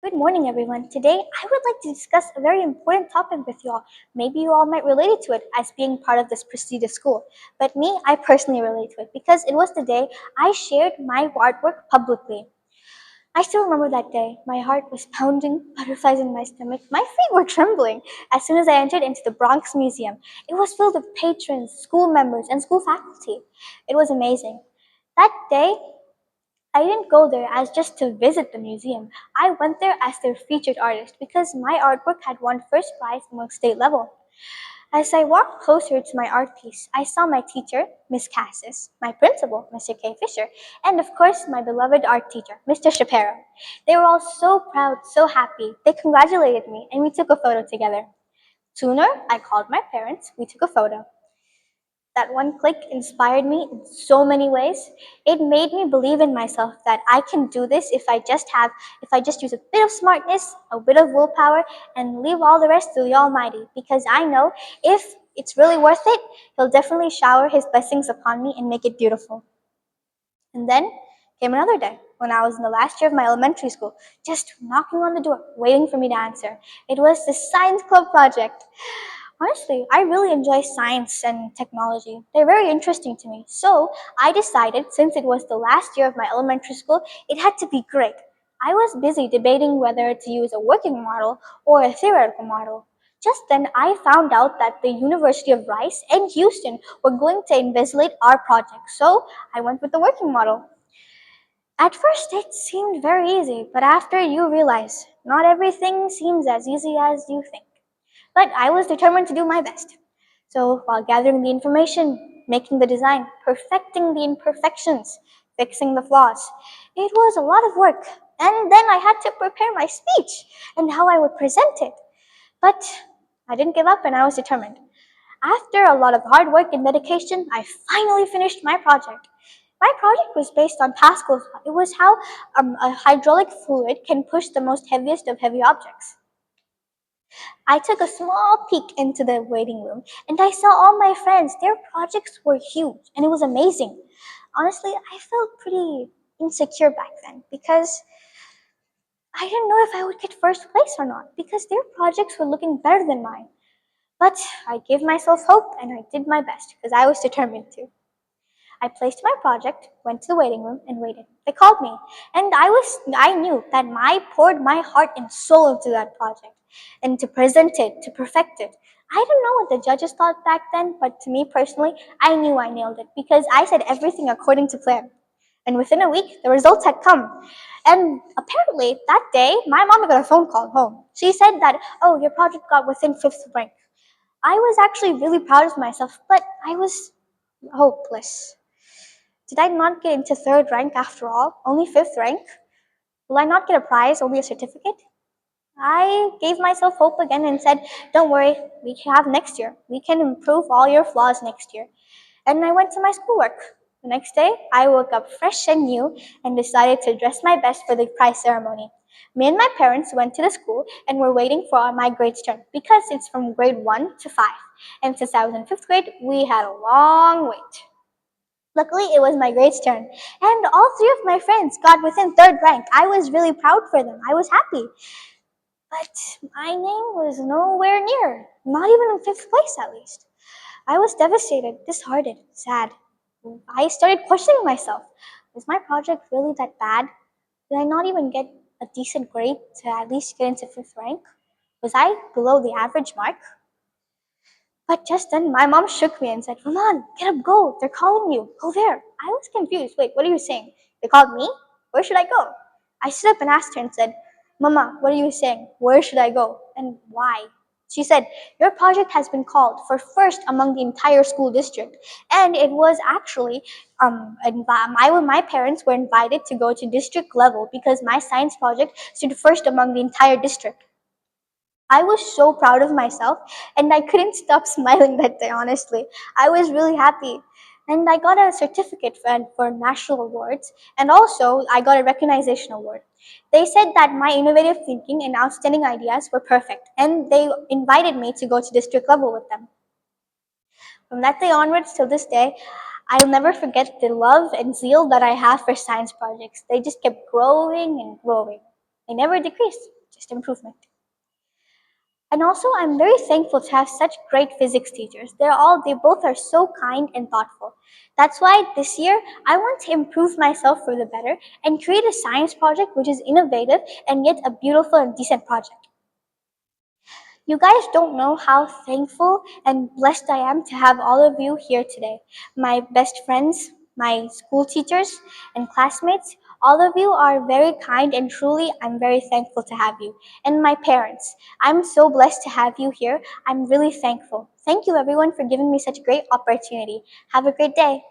Good morning, everyone. Today, I would like to discuss a very important topic with you all. Maybe you all might relate to it as being part of this prestigious school. But me, I personally relate to it because it was the day I shared my artwork publicly. I still remember that day. My heart was pounding, butterflies in my stomach. My feet were trembling as soon as I entered into the Bronx Museum. It was filled with patrons, school members, and school faculty. It was amazing. That day, I didn't go there as just to visit the museum. I went there as their featured artist because my artwork had won first prize among state level. As I walked closer to my art piece, I saw my teacher, Miss Cassis, my principal, Mr. K. Fisher, and of course my beloved art teacher, Mr. Shapiro. They were all so proud, so happy. They congratulated me and we took a photo together. Sooner, I called my parents, we took a photo. That one click inspired me in so many ways. It made me believe in myself that I can do this if I just use a bit of smartness, a bit of willpower, and leave all the rest to the Almighty. Because I know if it's really worth it, He'll definitely shower His blessings upon me and make it beautiful. And then came another day when I was in the last year of my elementary school, just knocking on the door, waiting for me to answer. It was the science club project. Honestly, I really enjoy science and technology. They're very interesting to me. So I decided, since it was the last year of my elementary school, it had to be great. I was busy debating whether to use a working model or a theoretical model. Just then, I found out that the University of Rice and Houston were going to invigilate our project. So I went with the working model. At first, it seemed very easy, but after you realize not everything seems as easy as you think. But I was determined to do my best. So, while gathering the information, making the design, perfecting the imperfections, fixing the flaws, it was a lot of work. And then I had to prepare my speech and how I would present it. But I didn't give up and I was determined. After a lot of hard work and dedication, I finally finished my project. My project was based on Pascal's law. It was how a hydraulic fluid can push the most heaviest of heavy objects. I took a small peek into the waiting room and I saw all my friends. Their projects were huge and it was amazing. Honestly, I felt pretty insecure back then because I didn't know if I would get first place or not because their projects were looking better than mine. But I gave myself hope and I did my best because I was determined to. I placed my project, went to the waiting room, and waited. They called me, and I knew that I poured my heart and soul into that project, and to present it, to perfect it. I don't know what the judges thought back then, but to me personally, I knew I nailed it because I said everything according to plan. And within a week, the results had come. And apparently, that day, my mom got a phone call home. She said that, oh, your project got within fifth rank. I was actually really proud of myself, but I was hopeless. Did I not get into third rank after all? Only fifth rank? Will I not get a prize, only a certificate? I gave myself hope again and said, don't worry, we can have next year. We can improve all your flaws next year. And I went to my schoolwork. The next day, I woke up fresh and new and decided to dress my best for the prize ceremony. Me and my parents went to the school and were waiting for my grades turn because it's from grade 1 to 5. And since I was in 5th grade, we had a long wait. Luckily, it was my grades turn, and all three of my friends got within third rank. I was really proud for them. I was happy. But my name was nowhere near, not even in fifth place at least. I was devastated, disheartened, sad. I started questioning myself. Was my project really that bad? Did I not even get a decent grade to at least get into fifth rank? Was I below the average mark? But just then, my mom shook me and said, Raman, get up, go. They're calling you. Go there. I was confused. Wait, what are you saying? They called me? Where should I go? I stood up and asked her and said, Mama, what are you saying? Where should I go? And why? She said, your project has been called for first among the entire school district. And it was actually, my parents were invited to go to district level because my science project stood first among the entire district. I was so proud of myself and I couldn't stop smiling that day, honestly. I was really happy. And I got a certificate for national awards and also I got a recognition award. They said that my innovative thinking and outstanding ideas were perfect and they invited me to go to district level with them. From that day onwards till this day, I'll never forget the love and zeal that I have for science projects. They just kept growing and growing. They never decreased. just improvement. And also, I'm very thankful to have such great physics teachers. They both are so kind and thoughtful. That's why this year I want to improve myself for the better and create a science project which is innovative and yet a beautiful and decent project. You guys don't know how thankful and blessed I am to have all of you here today. My best friends, my school teachers, and classmates, all of you are very kind and truly I'm very thankful to have you. And my parents, I'm so blessed to have you here. I'm really thankful. Thank you everyone for giving me such a great opportunity. Have a great day.